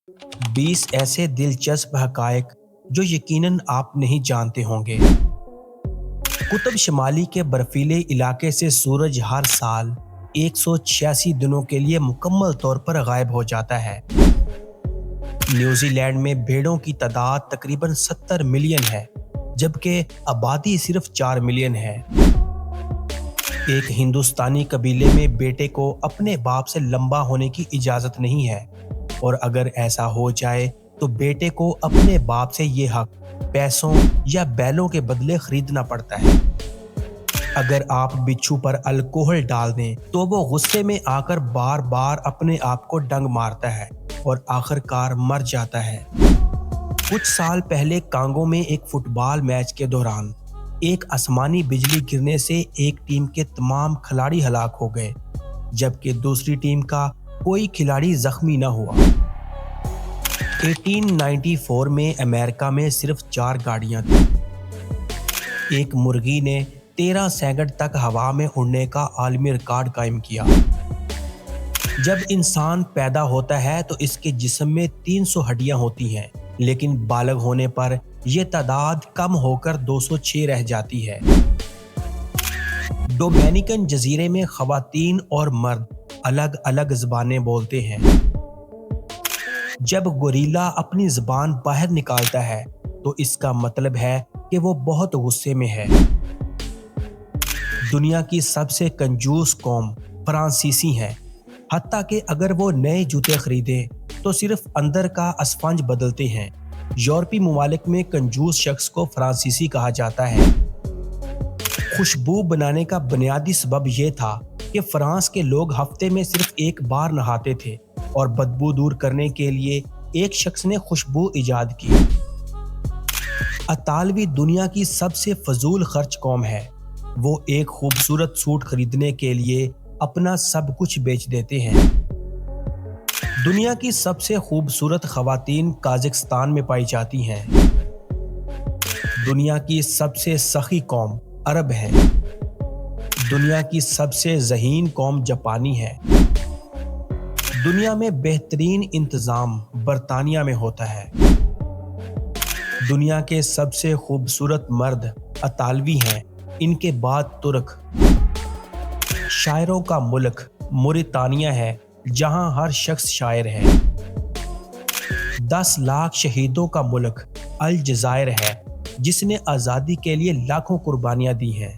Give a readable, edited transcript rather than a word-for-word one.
20 ایسے دلچسپ حقائق جو یقیناً آپ نہیں جانتے ہوں گے۔ قطب شمالی کے برفیلے علاقے سے سورج ہر سال 186 دنوں کے لیے مکمل طور پر غائب ہو جاتا ہے۔ نیوزی لینڈ میں بھیڑوں کی تعداد تقریباً 70 ملین ہے، جبکہ آبادی صرف 4 ملین ہے۔ ایک ہندوستانی قبیلے میں بیٹے کو اپنے باپ سے لمبا ہونے کی اجازت نہیں ہے، اور اگر ایسا ہو جائے تو بیٹے کو اپنے باپ سے یہ حق پیسوں یا بیلوں کے بدلے خریدنا پڑتا ہے۔ اگر آپ بچھو پر الکوہل ڈال دیں تو وہ غصے میں آ کر بار بار اپنے آپ کو ڈنگ مارتا ہے اور آخر کار مر جاتا ہے۔ کچھ سال پہلے کانگو میں ایک فٹ بال میچ کے دوران ایک آسمانی بجلی گرنے سے ایک ٹیم کے تمام کھلاڑی ہلاک ہو گئے، جبکہ دوسری ٹیم کا کوئی کھلاڑی زخمی نہ ہوا۔ 1894 میں امریکہ میں صرف 4 گاڑیاں تھیں۔ ایک مرغی نے 13 سیکنڈ تک ہوا میں اڑنے کا عالمی ریکارڈ قائم کیا۔ جب انسان پیدا ہوتا ہے تو اس کے جسم میں 300 ہڈیاں ہوتی ہیں، لیکن بالغ ہونے پر یہ تعداد کم ہو کر 206 رہ جاتی ہے۔ ڈومینیکن جزیرے میں خواتین اور مرد الگ الگ زبانیں بولتے ہیں۔ جب گوریلا اپنی زبان باہر نکالتا ہے تو اس کا مطلب ہے کہ وہ بہت غصے میں ہے۔ دنیا کی سب سے کنجوس قوم فرانسیسی ہیں، حتیٰ کہ اگر وہ نئے جوتے خریدیں تو صرف اندر کا اسفنج بدلتے ہیں۔ یورپی ممالک میں کنجوس شخص کو فرانسیسی کہا جاتا ہے۔ خوشبو بنانے کا بنیادی سبب یہ تھا کہ فرانس کے لوگ ہفتے میں صرف ایک بار نہاتے تھے، اور بدبو دور کرنے کے لیے ایک شخص نے خوشبو ایجاد کی۔ اطالوی دنیا کی سب سے فضول خرچ قوم ہے۔ وہ ایک خوبصورت سوٹ خریدنے کے لیے اپنا سب کچھ بیچ دیتے ہیں۔ دنیا کی سب سے خوبصورت خواتین قازقستان میں پائی جاتی ہیں۔ دنیا کی سب سے سخی قوم عرب ہے۔ دنیا کی سب سے ذہین قوم جاپانی ہے۔ دنیا میں بہترین انتظام برطانیہ میں ہوتا ہے۔ دنیا کے سب سے خوبصورت مرد اطالوی ہیں، ان کے بعد ترک۔ شاعروں کا ملک موریتانیہ ہے، جہاں ہر شخص شاعر ہے۔ 10 لاکھ شہیدوں کا ملک الجزائر ہے، جس نے آزادی کے لیے لاکھوں قربانیاں دی ہیں۔